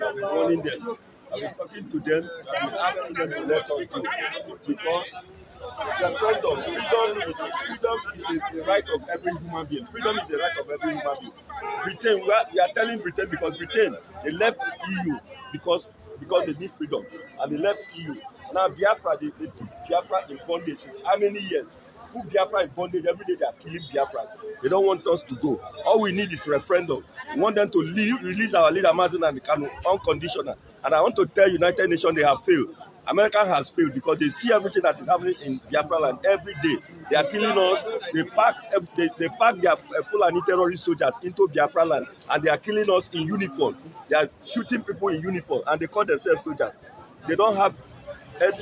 warning them. I've been talking to them and asking them to let us go because the freedom is the right of every human being. Freedom is the right of every human being. Britain, we are telling Britain because Britain, they left EU because they need freedom and they left EU. Now Biafra, they put Biafra in bondage since how many years? Put Biafra in bondage every day. They are killing Biafra. They don't want us to go. All we need is referendum. We want them to release our leader Nnamdi K unconditional. And I want to tell United Nations they have failed. America has failed because they see everything that is happening in Biafra land every day. They are killing us. They pack their Fulani terrorist soldiers into Biafra land and they are killing us in uniform. They are shooting people in uniform and they call themselves soldiers. They don't have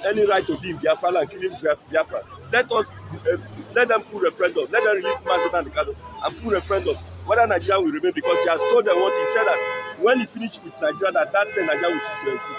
any right to be in Biafra land killing Biafra. Let them put referendum. Let them release Nnamdi K and put referendum whether Nigeria will remain because he has told them what he said that when he finished with Nigeria that day Nigeria will cease to exist.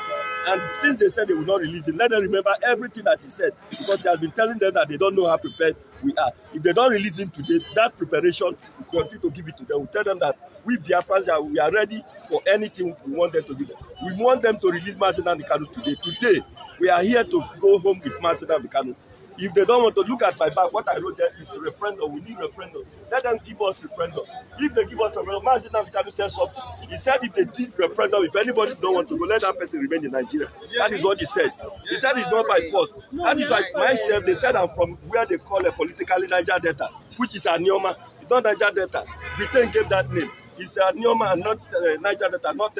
And since they said they will not release him, let them remember everything that he said because he has been telling them that they don't know how prepared we are. If they don't release him today, that preparation we continue to give it to them. We tell them that we Biafrans we are ready for anything we want them to do. We want them to release Nnamdi K today. Today, we are here to go home with Nnamdi K. If they don't want to look at my back, what I wrote there is referendum. We need referendum. Let them give us referendum. If they give us referendum, Nnamdi K said something. He said if they give referendum, if anybody don't want to go, let that person remain in Nigeria. That is what he said. He said it's not by force. That is like myself. They said I'm from where they call it politically Niger Delta, which is Anioma. It's not Niger Delta. Britain gave that name. It's Anioma and not Niger Delta, not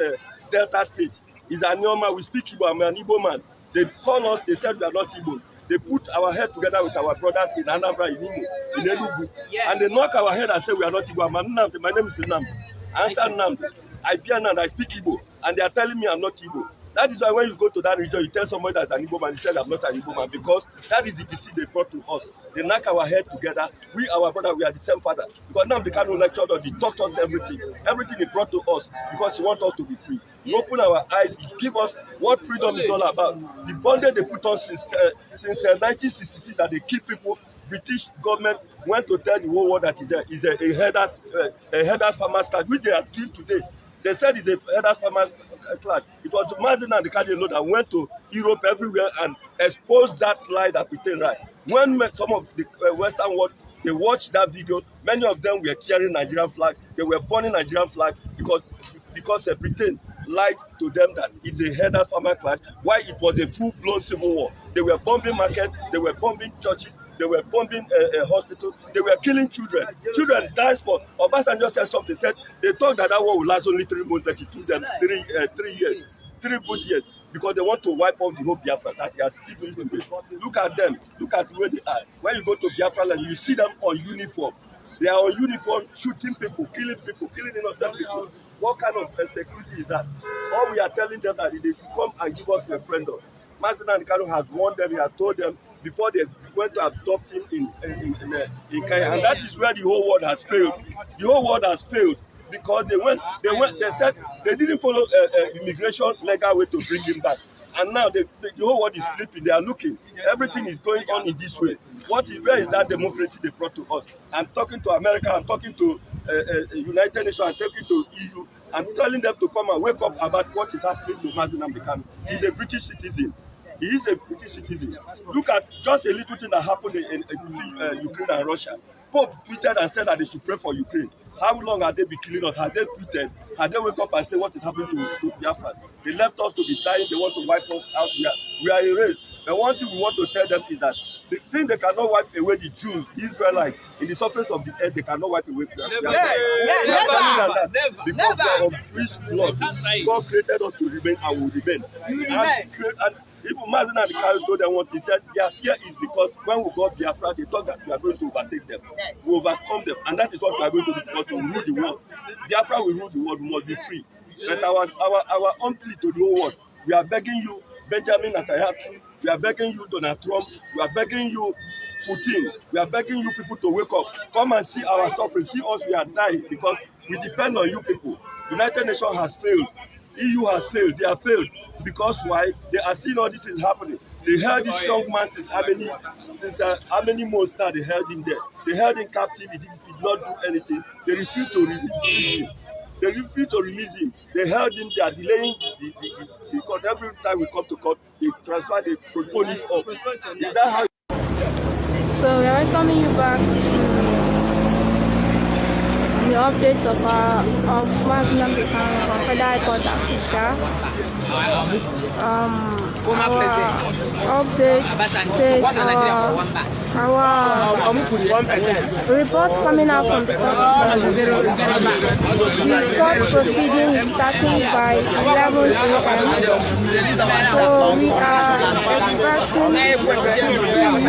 Delta State. It's Anioma. We speak Igbo. I'm an Igbo man. They call us. They said we are not Igbo. They put our head together with our brothers in Anambra, in Imo, in Enugu, and they knock our head and say we are not Igbo. My name is Nnamdi. Answer Nnamdi. I be Nnamdi. I speak Igbo, and they are telling me I'm not Igbo. That is why when you go to that region, you tell somebody that's an Igbo man, he said I'm not an Igbo man because that is the deceit they brought to us. They knock our head together. We, our brother, we are the same father. Because now they can't lecture us. He taught us everything. Everything he brought to us because he wants us to be free. He opened our eyes. He gave us what freedom is all about. The bondage they put us since 1966 that they keep people. British government went to tell the whole world that is a headers farmers class, which they are doing today. They said it's a headers farmers class. It was Nnamdi K that went to Europe everywhere and exposed that lie that Britain right. When some of the Western world they watched that video, many of them were tearing Nigerian flag. They were burning Nigerian flag because Britain lied to them that it's a headers farmer class. Why it was a full-blown civil war. They were bombing markets. They were bombing churches. They were bombing a hospital. They were killing children. Children died for. Obasanjo said something. Said they thought that war would last only 3 months, but it took them 3 years, 3 good years, because they want to wipe off the whole Biafra. That they are still doing today. Look at them. Look at where they are. When you go to Biafra and you see them on uniform, they are on uniform, shooting people, killing innocent people. What kind of security is that? All we are telling them that they should come and give us referendum. Nnamdi K has warned them. He has told them before they went to adopt him in Kenya, and that is where the whole world has failed. The whole world has failed because they said they didn't follow immigration legal way to bring him back, and now the whole world is sleeping. They are looking. Everything is going on in this way. Where is that democracy they brought to us? I'm talking to America. I'm talking to United Nations. I'm talking to EU. I'm telling them to come and wake up about what is happening to Nnamdi K. He's a British citizen. He is a British citizen. Look at just a little thing that happened in Ukraine and Russia. Pope tweeted and said that they should pray for Ukraine. How long have they been killing us? Have they tweeted? Have they wake up and say what is happening to Biafra? They left us to be dying. They want to wipe us out. We are erased. The one thing we want to tell them is that the thing they cannot wipe away the Jews, the Israelites, in the surface of the earth, they cannot wipe away Biafra. Because of Jewish blood, God created us to remain and will remain. And even Nnamdi K told them what he said. Their fear is because when we got Biafra, they thought that we are going to overtake them. We overcome them, and that is what we are going to do because we rule the world. Biafra will rule the world. We must be free. But our own plea to the whole world, we are begging you, Benjamin Netanyahu. We are begging you, Donald Trump. We are begging you, Putin. We are begging you people to wake up. Come and see our suffering. See us. We are dying because we depend on you people. United Nations has failed. EU has failed. They have failed. Because why? They are seeing all this is happening. They held this young man since how many months now they held him there. They held him captive. He did not do anything. They refused to release him. They refused to release him. They held him. They are delaying the court. Every time we come to court, they transfer, they postpone it up. Is that how? So we are welcoming you back to the updates of Nnamdi K from Federal High Court Abuja. Our updates states our reports coming out from the court. The court proceeding is starting by 11 a.m.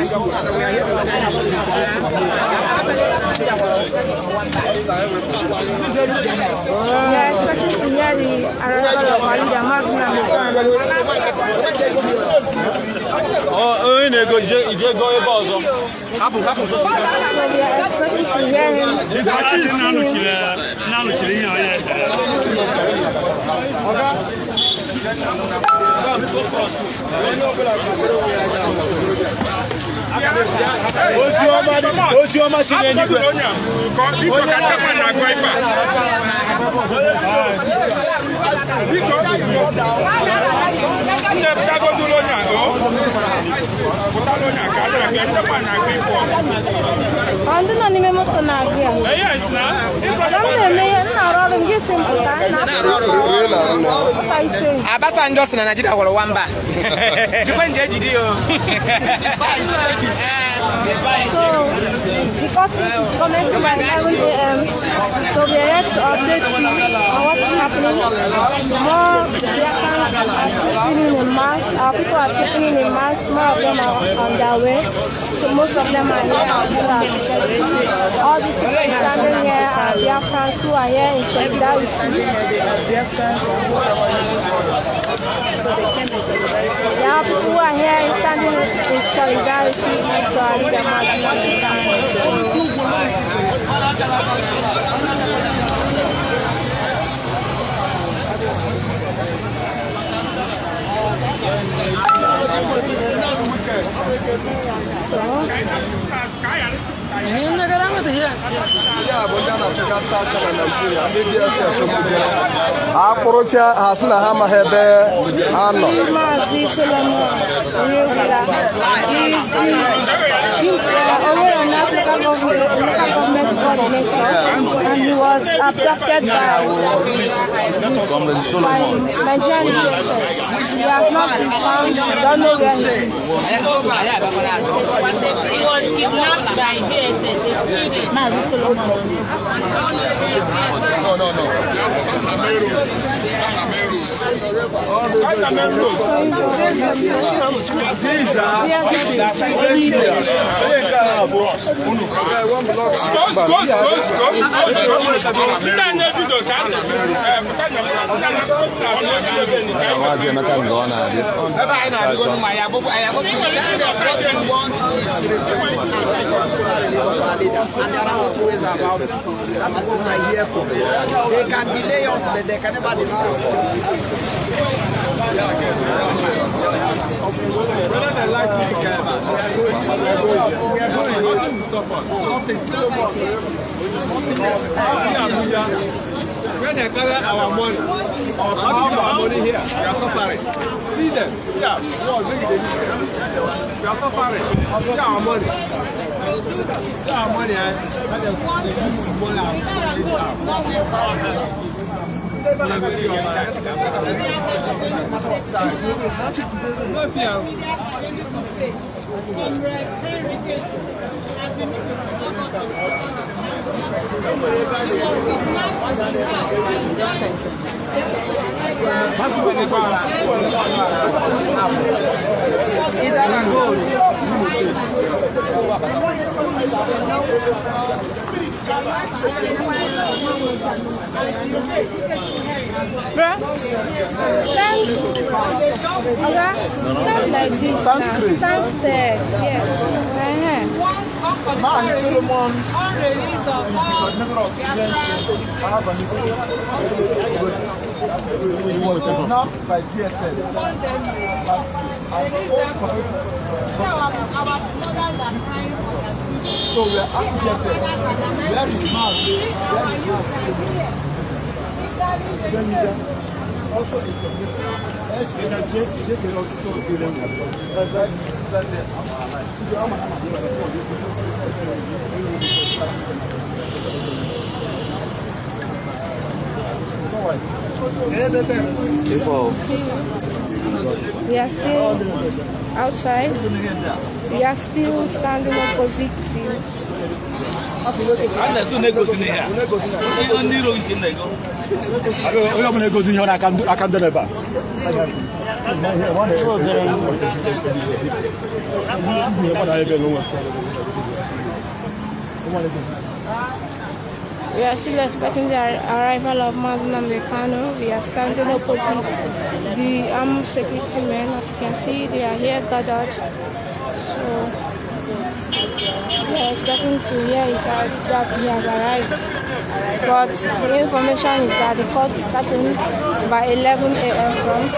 So we are expecting to hear the arrival of Nnamdi K. So we are expecting to hear him. Abasanjo na Nigeria wala wamba. So the court is commencing by 11 a.m. So we are here to update you on what is happening. More Biafrans are sleeping in mass. Our people are sleeping in mass. More of them are on their way. So most of them are here as well as you can see. All these people standing here are Biafrans who are here in solidarity. There are people who are here standing in solidarity to our leader, Nnamdi K. And he was abducted by Nigerian forces. He has not been found. We don't know where he is. He was kidnapped by DSS. They can delay us, but they can never delay us. When they gather our money, our money here, we are suffering. See them, yeah, we are suffering. See our money. See our money, Stand like this. Stand straight. Yes. Not by DSS. So we are asking DSS, where is Mark? We are still outside. We are still standing opposite to we are still expecting the arrival of Nnamdi K. We are standing opposite the armed security men. As you can see, they are here gathered. So we are expecting to hear that he has arrived. But the information is that the court is starting by 11 a.m. prompt.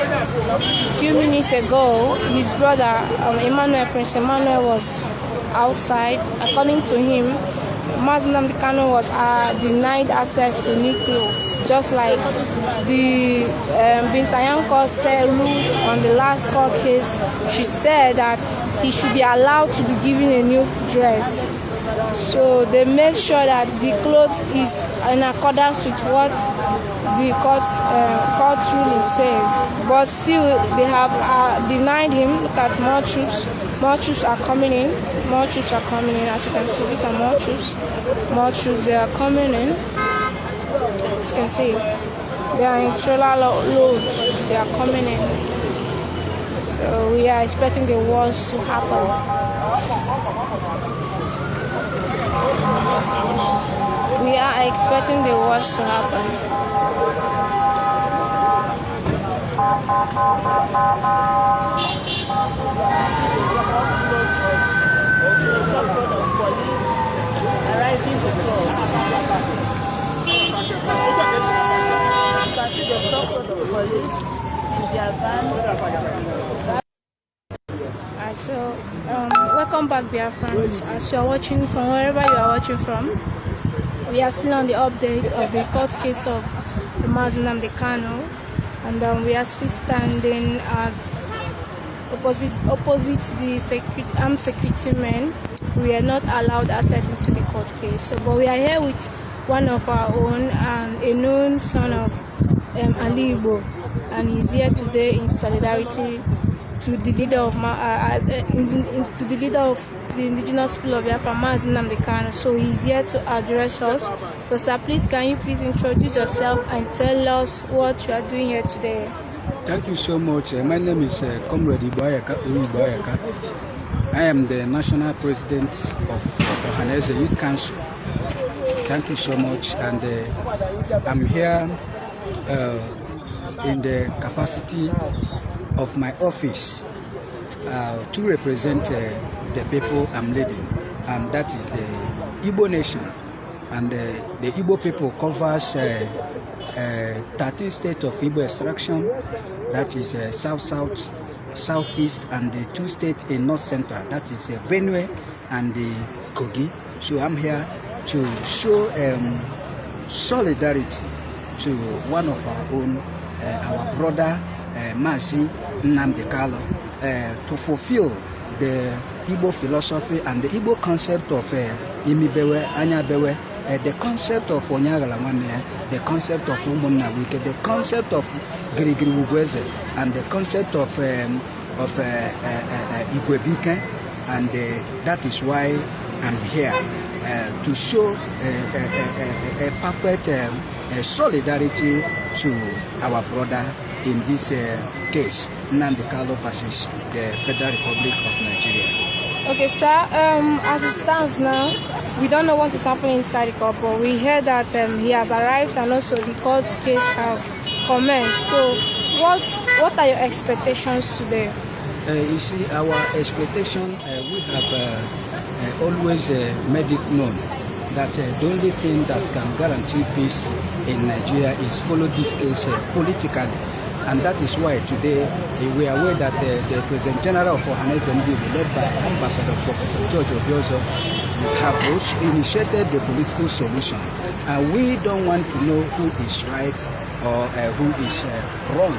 A few minutes ago, his brother, Prince Emmanuel, was outside. According to him, Nnamdi K was denied access to new clothes, just like the Bintayanko said ruled on the last court case. She said that he should be allowed to be given a new dress. So they made sure that the clothes is in accordance with what the court ruling says. But still, they have denied him. Look at more troops. More troops are coming in. More troops are coming in. As you can see, these are more troops. More troops, they are coming in. As you can see, they are in trailer loads. They are coming in. So we are expecting the wars to happen. We are expecting the wars to happen. Alright, so welcome back, dear friends. As you are watching from wherever you are watching from, we are still on the update of the court case of Nnamdi K, and we are still standing at opposite the armed security men. We are not allowed access into the court case. So, but we are here with one of our own and a known son of Ali Igbo, and he's here today in solidarity to the leader of the indigenous people of Biafra, Nnamdi K. So he's here to address us. So sir, can you please introduce yourself and tell us what you are doing here today? Thank you so much. My name is Comrade Iboayaka. I am the national president of Ohanese Youth Council. Thank you so much, and I'm here in the capacity of my office to represent the people I'm leading, and that is the Igbo nation. And the Igbo people covers 13 states of Igbo extraction, that is South, Southeast, and the 2 states in North Central, that is Benue and the Kogi. So I'm here to show solidarity to one of our own, our brother Nnamdi K, to fulfill the Igbo philosophy and the Igbo concept of Imibewe, Anyabewe, the concept of Onyagalamane, the concept of Umuna Wike, the concept of Girigiri Ugweze, and the concept of Igwebike, and that is why I'm here to show a perfect solidarity to our brother in this case, Nnamdi K versus the Federal Republic of Nigeria. Okay, sir, as it stands now, we don't know what is happening inside the court, but we heard that he has arrived and also the court case have commenced. So what are your expectations today? You see, our expectation, we have always made it known that the only thing that can guarantee peace in Nigeria is follow this case politically. And that is why today we are aware that the President General of Ohanaeze Ndigbo, led by Ambassador Professor George Obiozor, have initiated the political solution. And we don't want to know who is right or who is wrong.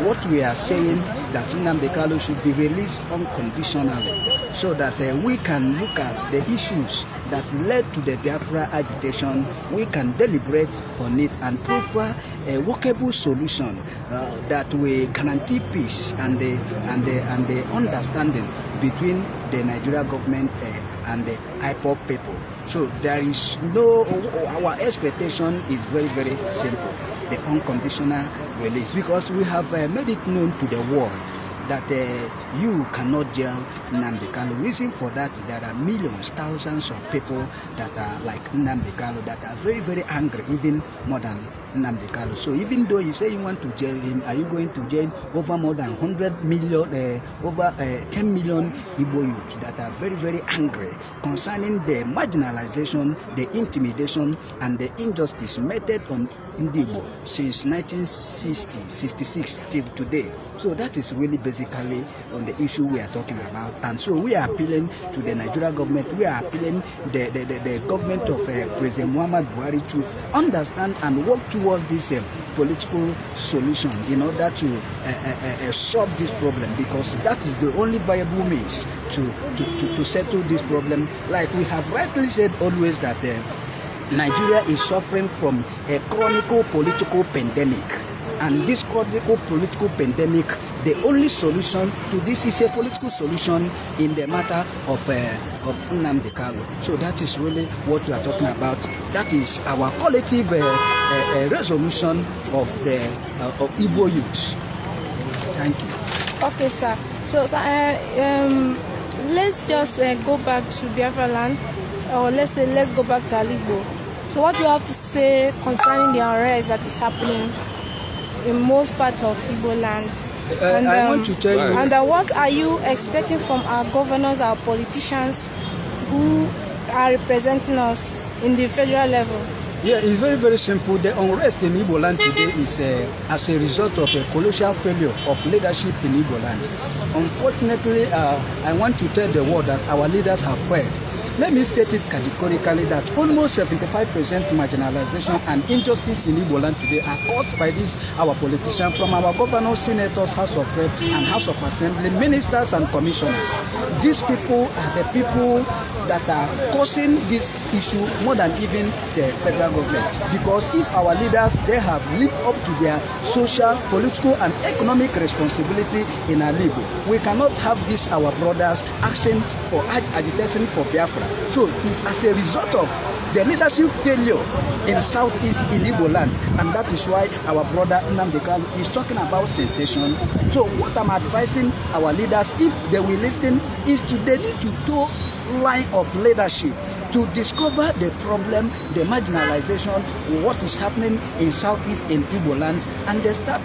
What we are saying that Nnamdi K should be released unconditionally, so that we can look at the issues that led to the Biafra agitation. We can deliberate on it and prefer a workable solution that will guarantee peace and the understanding between the Nigeria government and the IPOB people. So there is no, our expectation is very, very simple: the unconditional release, because we have made it known to the world that you cannot jail Nnamdi K. Reason for that, there are millions, thousands of people that are like Nnamdi K, that are very, very angry, even more than Nnamdi K. So even though you say you want to jail him, are you going to jail over more than 100 million, over 10 million Igbo youths that are very, very angry concerning the marginalization, the intimidation, and the injustice meted on Igbo since 1966 till today? So that is really basically on the issue we are talking about. And so we are appealing to the Nigeria government, we are appealing the government of President Muhammad Buhari to understand and work towards this political solution in order to solve this problem, because that is the only viable means to settle this problem. Like we have rightly said always, that Nigeria is suffering from a chronic political pandemic. And this chronic political pandemic, the only solution to this is a political solution in the matter of Nnamdi K. So that is really what we are talking about. That is our collective resolution of the of Igbo youth. Thank you. Okay, sir. So, let's just go back to Biafra land, or let's go back to Aligbo. So what do you have to say concerning the unrest that is happening in most parts of Igbo land? And, I want to tell you. And what are you expecting from our governors, our politicians who are representing us in the federal level? Yeah, it's very, very simple. The unrest in Igbo land today is as a result of a colossal failure of leadership in Igbo land. Unfortunately, I want to tell the world that our leaders have failed. Let me state it categorically that almost 75% marginalization and injustice in Igbo land today are caused by this, our politicians, from our governors, senators, House of Rep, and House of Assembly, ministers and commissioners. These people are the people that are causing this issue more than even the federal government. Because if our leaders, they have lived up to their social, political, and economic responsibility in Aligbo, we cannot have this, our brothers, asking for agitation for Biafra. So it's as a result of the leadership failure in southeast in Igbo land, and that is why our brother Nnamdi K is talking about cessation. So what I'm advising our leaders, if they will listen, is they need to do line of leadership to discover the problem, the marginalization, what is happening in southeast in Igbo land, and they start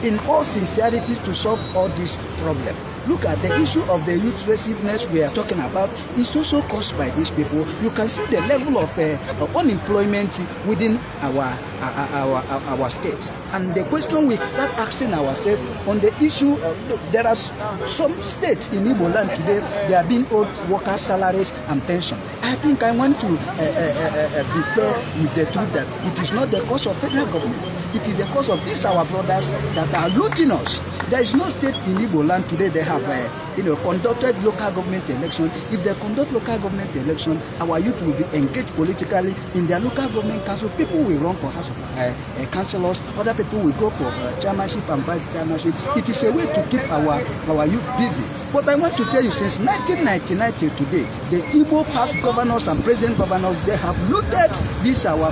in all sincerity to solve all these problems. Look at the issue of the youth restlessness we are talking about. It's also caused by these people. You can see the level of unemployment within our states. And the question we start asking ourselves on the issue, there are some states in Igbo land today, they are being owed workers' salaries and pension. I think I want to be fair with the truth that it is not the cause of federal government. It is the cause of these our brothers that are looting us. There is no state in Igbo land today they have conducted local government election. If they conduct local government election, our youth will be engaged politically in their local government council. People will run for house of councillors. Other people will go for chairmanship and vice chairmanship. It is a way to keep our youth busy. But I want to tell you, since 1999 till today, the Igbo past governors and present governors, they have looted this our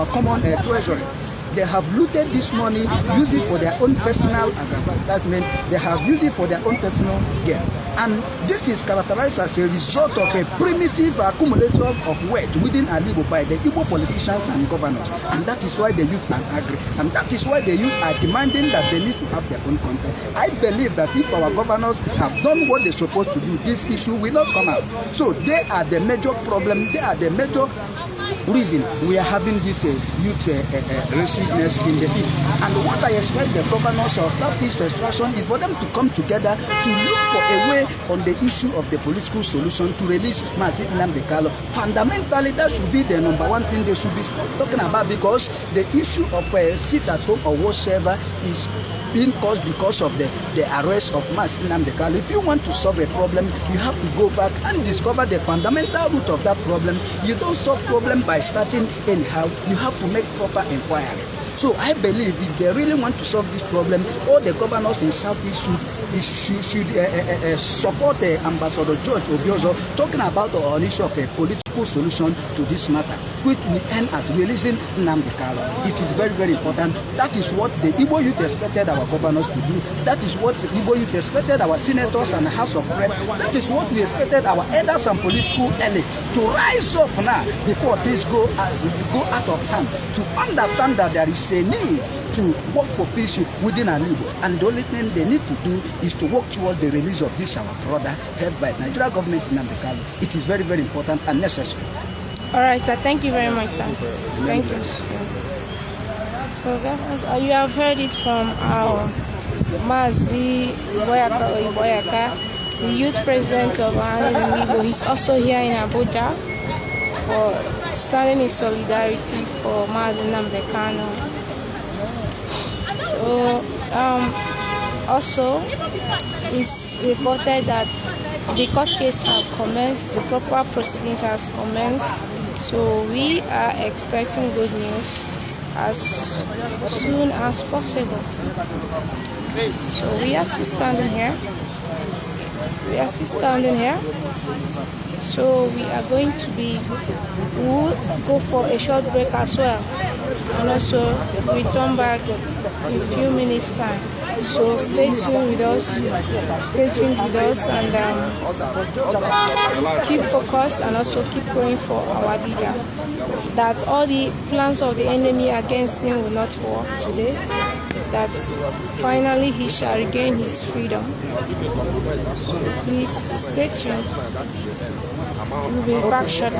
common treasury. They have looted this money, used it for their own personal advancement. They have used it for their own personal gain. And this is characterized as a result of a primitive accumulator of wealth within Aligbo by the Igbo politicians and governors. And that is why the youth are angry. And that is why the youth are demanding that they need to have their own content. I believe that if our governors have done what they're supposed to do, this issue will not come out. So they are the major problem. They are the major reason we are having this youth resistance in the east. And what I expect the governors of Southeast Extraction is for them to come together to look for a way on the issue of the political solution to release Nnamdi K. Fundamentally, that should be the number one thing they should be talking about, because the issue of sit at home or whatsoever is being caused because of the arrest of Nnamdi K. If you want to solve a problem, you have to go back and discover the fundamental root of that problem. You don't solve problem by starting anyhow. You have to make proper inquiry. So I believe if they really want to solve this problem, all the governors in Southeast should support Ambassador George Obiozo talking about the issue of a political solution to this matter, which will end at releasing Nnamdi K. It is very, very important. That is what the Igbo youth expected our governors to do. That is what the Igbo youth expected our senators and the House of Reps. That is what we expected our elders and political elites to rise up now before things go out of hand, to understand that there is a need to work for peace within an Igbo, and the only thing they need to do is to work towards the release of this our brother held by Nigeria government Nnamdi K. It is very, very important and necessary. All right, sir. Thank you very much, sir. Thank you. So guys, you have heard it from our Mazi Iboyaka, the youth president of Igbo. He's also here in Abuja for standing in solidarity for Mazi Nnamdi K. So also it's reported that the court case have commenced, the proper proceedings has commenced. So we are expecting good news as soon as possible. So we are still standing here. So we are going to we'll go for a short break as well, and also return back in a few minutes time. So stay tuned with us, and keep focused, and also keep praying for our leader, that all the plans of the enemy against him will not work today, that finally he shall regain his freedom. Please stay tuned. We'll be back shortly.